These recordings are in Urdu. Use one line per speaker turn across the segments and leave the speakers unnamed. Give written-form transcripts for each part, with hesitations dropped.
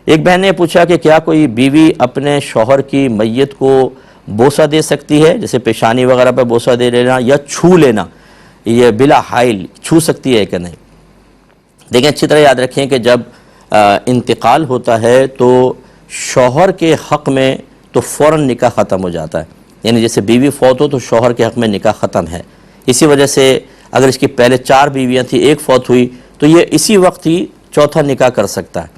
ایک بہن نے پوچھا کہ کیا کوئی بیوی اپنے شوہر کی میت کو بوسہ دے سکتی ہے، جیسے پیشانی وغیرہ پہ بوسہ دے لینا یا چھو لینا، یہ بلا حائل چھو سکتی ہے کہ نہیں؟ دیکھیں اچھی طرح یاد رکھیں کہ جب انتقال ہوتا ہے تو شوہر کے حق میں تو فوراً نکاح ختم ہو جاتا ہے، یعنی جیسے بیوی فوت ہو تو شوہر کے حق میں نکاح ختم ہے۔ اسی وجہ سے اگر اس کی پہلے 4 بیویاں تھیں، ایک فوت ہوئی تو یہ اسی وقت ہی چوتھا نکاح کر سکتا ہے۔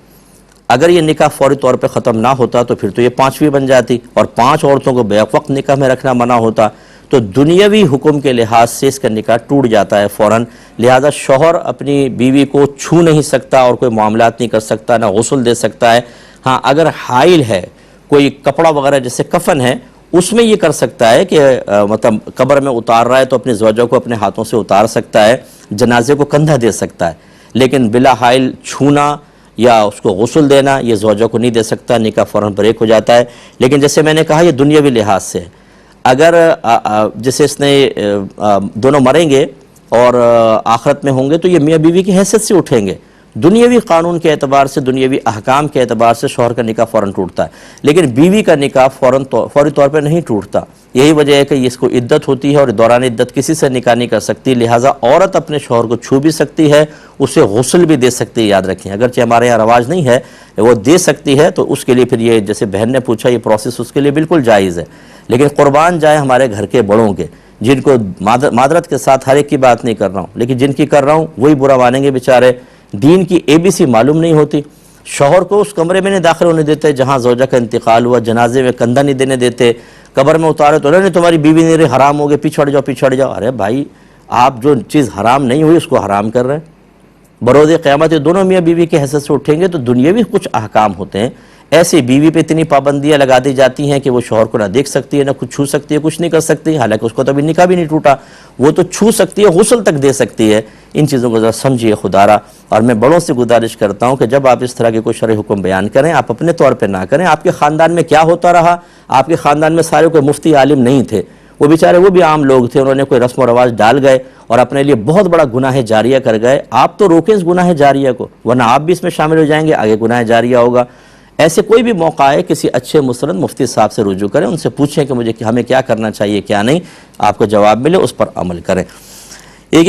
اگر یہ نکاح فوری طور پہ ختم نہ ہوتا تو پھر تو یہ 5ویں بن جاتی، اور 5 عورتوں کو بیک وقت نکاح میں رکھنا منع ہوتا، تو دنیاوی حکم کے لحاظ سے اس کا نکاح ٹوٹ جاتا ہے فوراً۔ لہذا شوہر اپنی بیوی کو چھو نہیں سکتا اور کوئی معاملات نہیں کر سکتا، نہ غسل دے سکتا ہے۔ ہاں اگر حائل ہے، کوئی کپڑا وغیرہ جیسے کفن ہے، اس میں یہ کر سکتا ہے کہ مطلب قبر میں اتار رہا ہے تو اپنی زوجہ کو اپنے ہاتھوں سے اتار سکتا ہے، جنازے کو کندھا دے سکتا ہے، لیکن بلا حائل چھونا یا اس کو غسل دینا یہ زوجہ کو نہیں دے سکتا، نکاح فوراً بریک ہو جاتا ہے۔ لیکن جیسے میں نے کہا یہ دنیاوی لحاظ سے ہے، اگر جیسے اس نے دونوں مریں گے اور آخرت میں ہوں گے تو یہ میاں بیوی کی حیثیت سے اٹھیں گے، دنیاوی قانون کے اعتبار سے، دنیاوی احکام کے اعتبار سے شوہر کا نکاح فوراً ٹوٹتا ہے، لیکن بیوی کا نکاح فوری طور پہ نہیں ٹوٹتا۔ یہی وجہ ہے کہ اس کو عدت ہوتی ہے اور دوران عدت کسی سے نکاح نہیں کر سکتی، لہٰذا عورت اپنے شوہر کو چھو بھی سکتی ہے، اسے غسل بھی دے سکتی ہے۔ یاد رکھیں اگرچہ ہمارے یہاں رواج نہیں ہے، وہ دے سکتی ہے، تو اس کے لیے پھر یہ جیسے بہن نے پوچھا یہ پروسیس اس کے لیے بالکل جائز ہے۔ لیکن قربان جائے ہمارے گھر کے بڑوں کے، جن کو معذرت کے ساتھ ہر ایک کی بات نہیں کر رہا ہوں، لیکن جن کی کر رہا ہوں وہی برا مانیں گے بیچارے، دین کی ABC معلوم نہیں ہوتی، شوہر کو اس کمرے میں نہیں داخل ہونے دیتے جہاں زوجہ کا انتقال ہوا، جنازے میں کندھا نہیں دینے دیتے، قبر میں اتارے تو نہیں تمہاری بیوی نہیں رہی، حرام ہو گئے، پیچھڑ جاؤ۔ ارے بھائی آپ جو چیز حرام نہیں ہوئی اس کو حرام کر رہے ہیں۔ بروز قیامت دونوں میاں بیوی کے حیثیت سے اٹھیں گے تو دنیاوی کچھ احکام ہوتے ہیں، ایسے بیوی پہ اتنی پابندیاں لگا دی جاتی ہیں کہ وہ شوہر کو نہ دیکھ سکتی ہے، نہ کچھ چھو سکتی ہے، کچھ نہیں کر سکتی، حالانکہ اس کو تو ابھی نکاح بھی نہیں ٹوٹا، وہ تو چھو سکتی ہے، غسل تک دے سکتی ہے۔ ان چیزوں کو ذرا سمجھیے خدارا، اور میں بڑوں سے گزارش کرتا ہوں کہ جب آپ اس طرح کے کوئی شرعی حکم بیان کریں آپ اپنے طور پہ نہ کریں۔ آپ کے خاندان میں کیا ہوتا رہا، آپ کے خاندان میں سارے کوئی مفتی عالم نہیں تھے، وہ بیچارے وہ بھی عام لوگ تھے، انہوں نے کوئی رسم و رواج ڈال گئے اور اپنے لیے بہت بڑا گناہ جاریہ کر گئے۔ آپ تو روکیں اس گناہ جاریہ کو، ورنہ آپ بھی اس میں شامل ہو جائیں گے، آگے گناہ جاریہ ہوگا۔ ایسے کوئی بھی موقع ہے کسی اچھے مستند مفتی صاحب سے رجوع کریں، ان سے پوچھیں کہ ہمیں کیا کرنا چاہیے کیا نہیں، آپ کو جواب ملے اس پر عمل کریں۔ ایک